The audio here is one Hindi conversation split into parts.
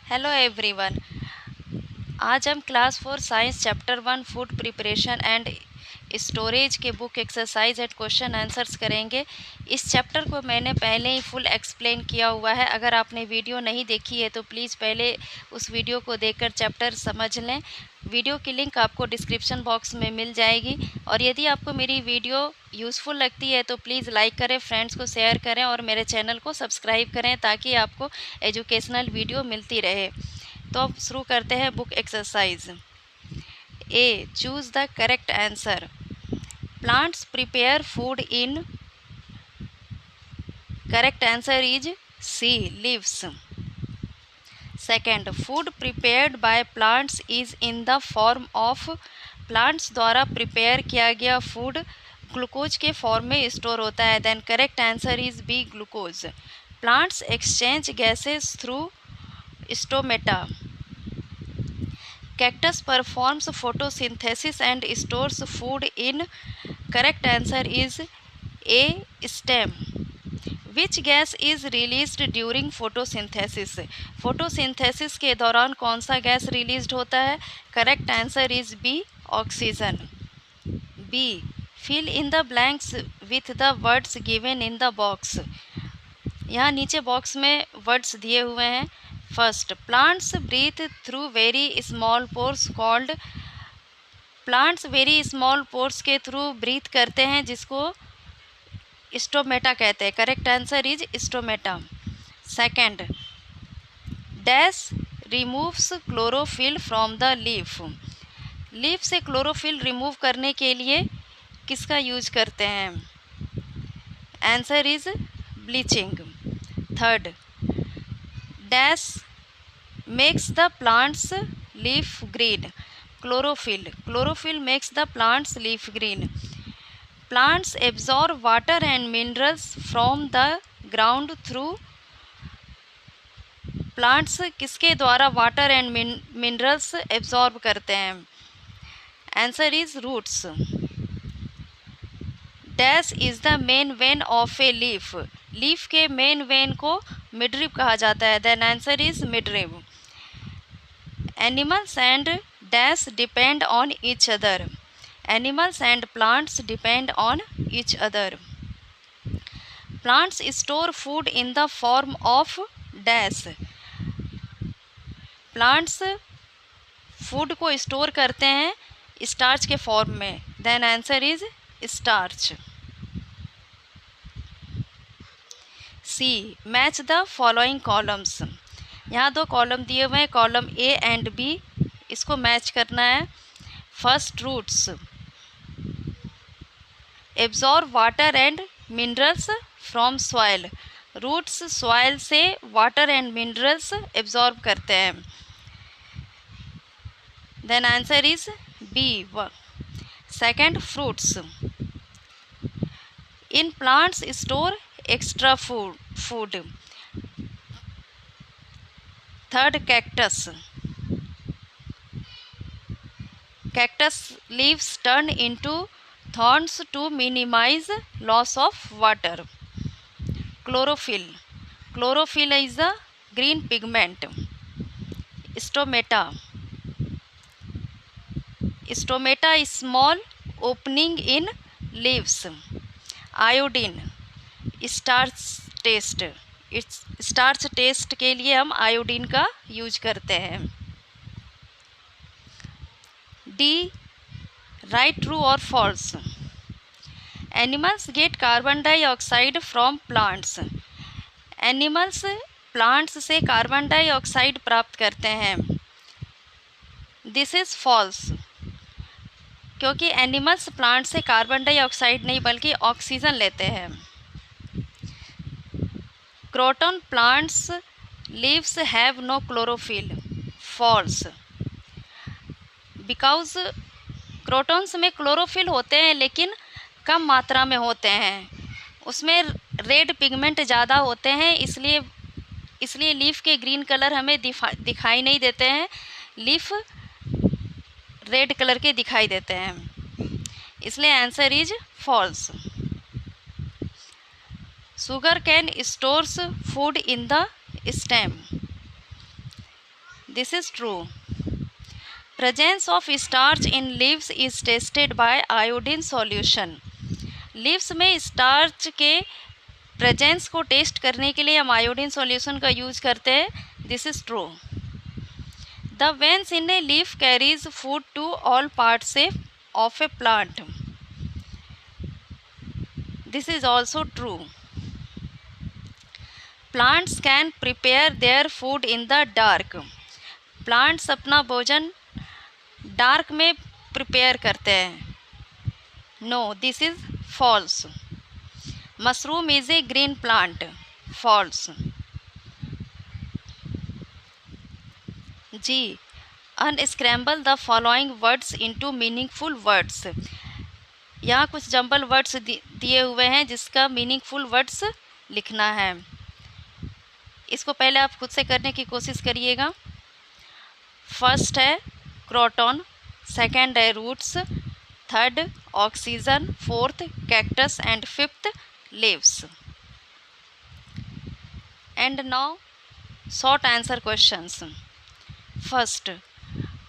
Hello everyone. आज हम class 4 science chapter 1 food preparation and storage के book exercise and question answers करेंगे। इस चैप्टर को मैंने पहले ही फुल एक्सप्लेन किया हुआ है। अगर आपने वीडियो नहीं देखी है तो प्लीज़ पहले उस वीडियो को देखकर चैप्टर समझ लें। वीडियो की लिंक आपको डिस्क्रिप्शन बॉक्स में मिल जाएगी। और यदि आपको मेरी वीडियो यूज़फुल लगती है तो प्लीज़ लाइक करें, फ्रेंड्स को शेयर करें और मेरे चैनल को सब्सक्राइब करें ताकि आपको एजुकेशनल वीडियो मिलती रहे। तो अब शुरू करते हैं book exercise. A, choose the correct answer. Plants prepare food in, correct answer is C, leaves. Second, food prepared by plants is in the form of, plants द्वारा प्रिपेयर किया गया फूड ग्लूकोज के फॉर्म में स्टोर होता है। Then correct answer is B, glucose. Plants exchange gases through stomata. Cactus performs photosynthesis and stores food in, correct answer is A, stem. Which gas is released during photosynthesis? photosynthesis के दौरान कौन सा गैस रिलीज होता है? Correct answer is B, oxygen. B, fill in the blanks with the words given in the box। यहाँ नीचे बॉक्स में वर्ड्स दिए हुए हैं। First, plants breathe through very small pores called, plants very small pores के थ्रू ब्रीथ करते हैं जिसको स्टोमेटा कहते हैं। Correct answer is stomata. Second, dash removes chlorophyll from the leaf, leaf से क्लोरोफिल रिमूव करने के लिए किसका यूज करते हैं? Answer is bleaching. Third, dash makes the plants leaf green, chlorophyll, chlorophyll makes the plants leaf green. Plants absorb water and minerals from the ground through, plants किसके द्वारा वाटर एंड मिनरल्स एब्जॉर्ब करते हैं? Answer is roots. Dash is the main vein of a leaf, leaf के मेन वेन को मिडरिप कहा जाता है। Then answer is midrib. Animals and dash depend on each other, animals and plants depend on each other. Plants store food in the form of dash, plants food को स्टोर करते हैं स्टार्च के फॉर्म में। Then answer is starch. C, match the following columns, यहाँ दो कॉलम दिए हुए हैं, कॉलम ए एंड बी, इसको मैच करना है। First, roots absorb water and minerals from soil, roots soil से वाटर एंड मिनरल्स एब्जॉर्ब करते हैं। Then answer is B. Second, fruits in plants store extra food. Third, cactus, cactus leaves turn into thorns to minimise loss of water. Chlorophyll, chlorophyll is the green pigment. Stomata, stomata small opening in leaves. Iodine, starch test, starch test के लिए हम आयोडीन का यूज करते हैं। डी, राइट, ट्रू और false. Animals get carbon dioxide from plants, animals plants से कार्बन डाइऑक्साइड प्राप्त करते हैं। दिस इज फॉल्स, क्योंकि एनिमल्स प्लांट से कार्बन डाइऑक्साइड नहीं बल्कि ऑक्सीजन लेते हैं। Croton plants leaves have no chlorophyll, false, because crotons में क्लोरोफिल होते हैं लेकिन कम मात्रा में होते हैं, उसमें रेड पिगमेंट ज़्यादा होते हैं, इसलिए लीफ के ग्रीन कलर हमें दिखाई नहीं देते हैं, लीफ रेड कलर के दिखाई देते हैं, इसलिए answer is false. Sugarcane stores food in the stem, this is true. Presence of starch in leaves is tested by iodine solution. Leaves में स्टार्च के प्रेजेंस को टेस्ट करने के लिए हम आयोडीन सॉल्यूशन का यूज करते हैं। This is true. The veins in a leaf carries food to all parts of a plant. This is also true. Plants can prepare their food in the dark. Plants अपना भोजन डार्क में प्रिपेयर करते हैं। No, this is false. Mushroom is a green plant. False. G, unscramble the following words into meaningful words. यहाँ कुछ जंबल वर्ड्स दिए हुए हैं जिसका मीनिंगफुल वर्ड्स लिखना है। इसको पहले आप खुद से करने की कोशिश करिएगा। फर्स्ट है क्रोटन, सेकंड है roots, third oxygen, fourth cactus and fifth leaves. And now short answer questions. First,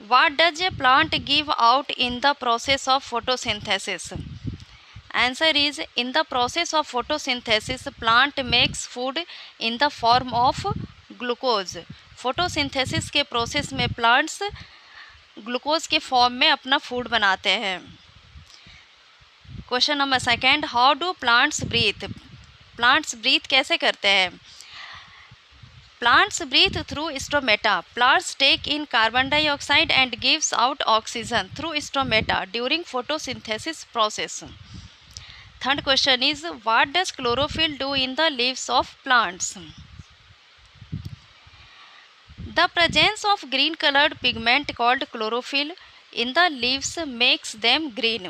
what does a plant give out in the process of photosynthesis? Answer is, in the process of photosynthesis, plant makes food in the form of glucose. photosynthesis के प्रोसेस में प्लांट्स ग्लूकोज के फॉर्म में अपना फूड बनाते हैं। Question number second, how do plants breathe? Plants breathe कैसे करते हैं? Plants breathe through stomata. Plants take in carbon dioxide and gives out oxygen through stomata during photosynthesis process. Third question is, what does chlorophyll do in the leaves of plants? The presence of green colored pigment called chlorophyll in the leaves makes them green.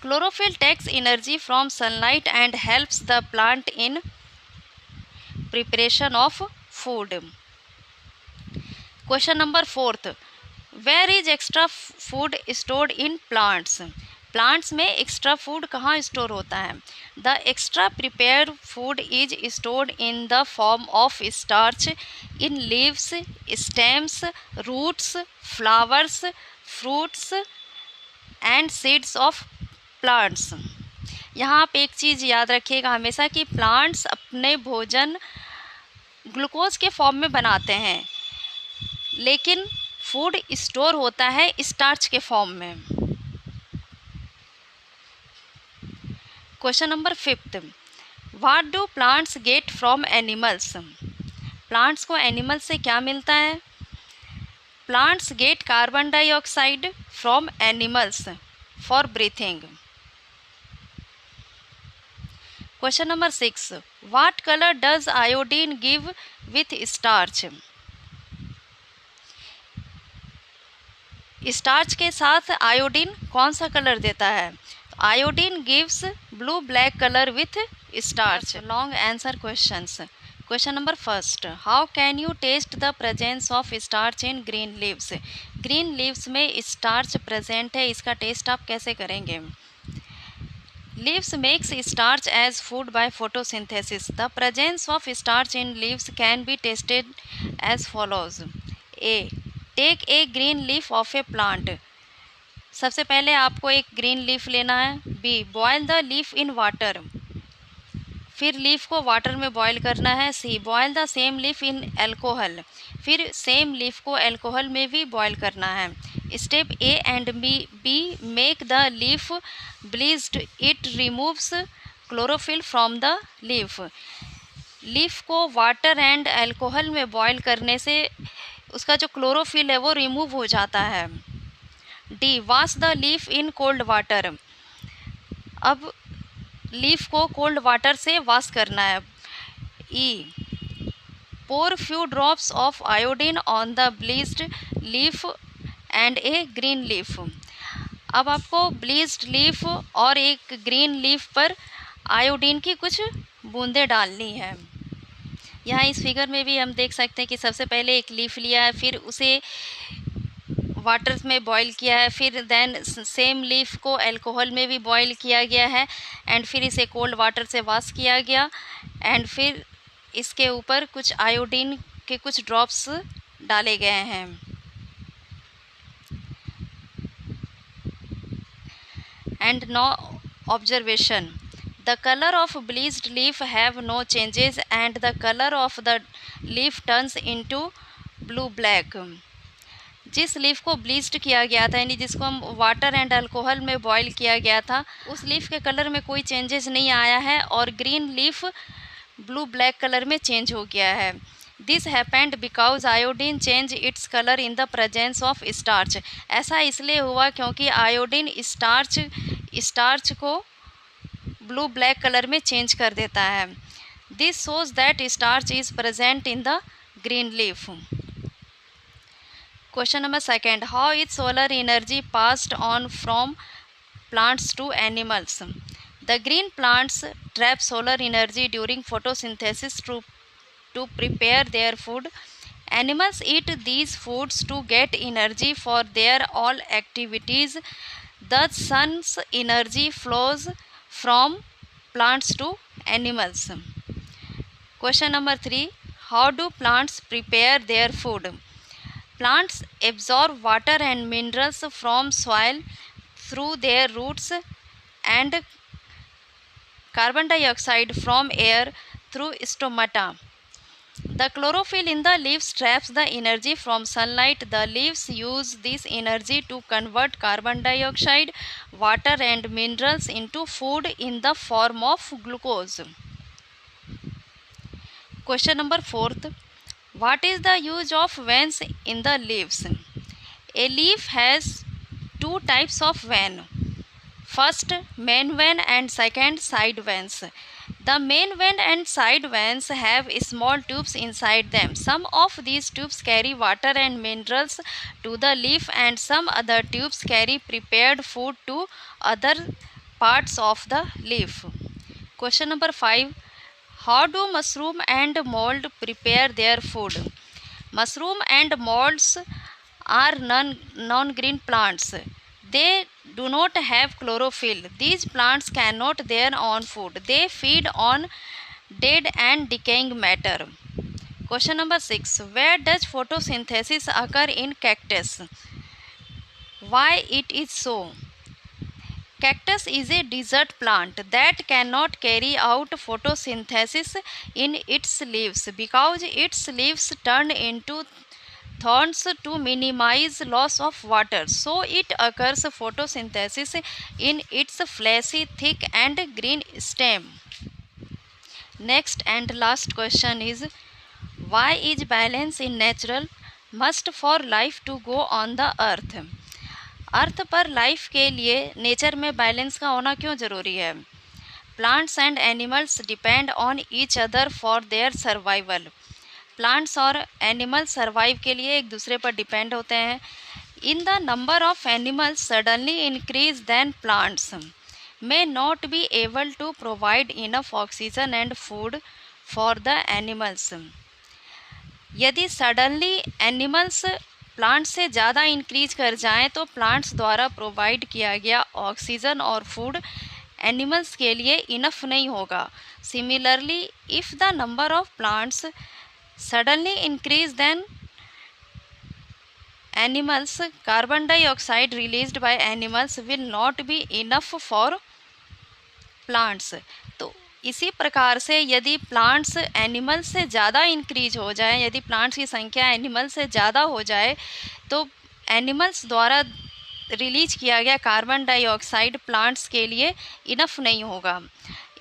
Chlorophyll takes energy from sunlight and helps the plant in preparation of food. Question number fourth, where is extra food stored in plants? Plants में एक्स्ट्रा फूड कहाँ स्टोर होता है? The extra prepare food is stored in the form of starch in leaves, stems, roots, flowers, fruits and seeds of plants. यहाँ आप एक चीज़ याद रखिएगा हमेशा कि प्लांट्स अपने भोजन ग्लूकोज के फॉर्म में बनाते हैं, लेकिन फूड स्टोर होता है स्टार्च के फॉर्म में। Question number fifth, what do plants get from animals? Plants को एनिमल से क्या मिलता है? Plants get carbon dioxide from animals for breathing. Question number six, what colour does iodine give with starch? Starch के साथ आयोडीन कौन सा कलर देता है? Iodine gives blue black colour with starch. Long answer questions. Question number first, how can you test the presence of starch in green leaves? Green leaves में स्टार्च प्रेजेंट है, इसका टेस्ट आप कैसे करेंगे? Leaves makes starch as food by photosynthesis. The presence of starch in leaves can be tested as follows. A. Take a green leaf of a plant. सबसे पहले आपको एक ग्रीन लीफ लेना है। B. Boil the leaf in water. फिर लीफ को वाटर में बॉयल करना है। C. Boil the same leaf in alcohol. फिर सेम लीफ को अल्कोहल में भी बॉयल करना है। Step A and B make the leaf bleached, it removes chlorophyll from the leaf. Leaf को वाटर एंड अल्कोहल में बॉयल करने से उसका जो क्लोरोफिल है वो रिमूव हो जाता है। D. Wash the leaf in cold water. अब लीफ को कोल्ड वाटर से वॉश करना है। E. pour few drops of iodine on the bleached leaf and a green leaf. अब आपको ब्लीच्ड लीफ और एक ग्रीन लीफ पर आयोडीन की कुछ बूंदें डालनी है। यहाँ इस फिगर में भी हम देख सकते हैं कि सबसे पहले एक लीफ लिया है, फिर उसे वाटर में बॉईल किया है, फिर देन सेम लीफ को अल्कोहल में भी बॉईल किया गया है एंड फिर इसे कोल्ड वाटर से वॉश किया गया एंड फिर इसके ऊपर कुछ आयोडीन के कुछ ड्रॉप्स डाले गए हैं। And no observation, the colour of bleached leaf have no changes and the colour of the leaf turns into blue black. जिस लीफ को ब्लीच्ड किया गया था, यानी जिसको हम वाटर एंड अल्कोहल में बॉईल किया गया था, उस लीफ के कलर में कोई चेंजेस नहीं आया है और green leaf blue black colour में चेंज हो गया है। This happened because iodine change its colour in the presence of starch. ऐसा इसलिए हुआ क्योंकि आयोडीन स्टार्च को ब्लू ब्लैक कलर में चेंज कर देता है। This shows that starch is present in the green leaf. Question number second, how is solar energy passed on from plants to animals? The green plants trap solar energy during photosynthesis to prepare their food. Animals eat these foods to get energy for their all activities. The sun's energy flows from plants to animals. Question number 3, how do plants prepare their food? Plants absorb water and minerals from soil through their roots and carbon dioxide from air through stomata. The chlorophyll in the leaves traps the energy from sunlight. The leaves use this energy to convert carbon dioxide, water and minerals into food in the form of glucose. Question number 4, what is the use of veins in the leaves? A leaf has two types of vein. First, main vein and second, side veins. The main vein and side veins have small tubes inside them. Some of these tubes carry water and minerals to the leaf and some other tubes carry prepared food to other parts of the leaf. Question number 5, how do mushroom and mold prepare their food? Mushroom and molds are non-green plants. They do not have chlorophyll. These plants cannot their own food. They feed on dead and decaying matter. Question number 6, where does photosynthesis occur in cactus? Why it is so? Cactus is a desert plant that cannot carry out photosynthesis in its leaves because its leaves turn into thorns to minimize loss of water, so it occurs photosynthesis in its fleshy, thick and green stem. Next and last question is, why is balance in natural must for life to go on the earth? अर्थ पर लाइफ के लिए नेचर में बैलेंस का होना क्यों ज़रूरी है? Plants and animals depend on each other for their survival. Plants और एनिमल्स सर्वाइव के लिए एक दूसरे पर डिपेंड होते हैं। In the number of animals suddenly increase then plants may not be able to provide enough oxygen and food for the animals. यदि सडनली एनिमल्स प्लांट्स से ज़्यादा इंक्रीज कर जाएं तो प्लांट्स द्वारा प्रोवाइड किया गया ऑक्सीजन और फूड एनिमल्स के लिए इनफ नहीं होगा। Similarly, if the number of plants suddenly increase then animals, carbon dioxide released by animals will not be enough for plants. तो इसी प्रकार से यदि प्लांट्स एनिमल्स से ज़्यादा इंक्रीज हो जाए, यदि प्लांट्स की संख्या एनिमल्स से ज़्यादा हो जाए तो एनिमल्स द्वारा रिलीज किया गया कार्बन डाइऑक्साइड प्लांट्स के लिए इनफ नहीं होगा।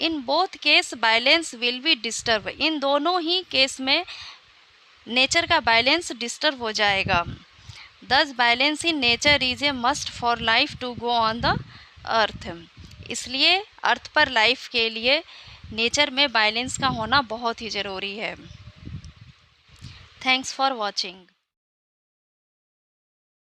In both case balance will be disturb. इन दोनों ही केस में नेचर का बैलेंस डिस्टर्ब हो जाएगा। दस balance in nature is a must for life to go on the earth. इसलिए अर्थ पर लाइफ के लिए नेचर में बैलेंस का होना बहुत ही ज़रूरी है। Thanks for watching.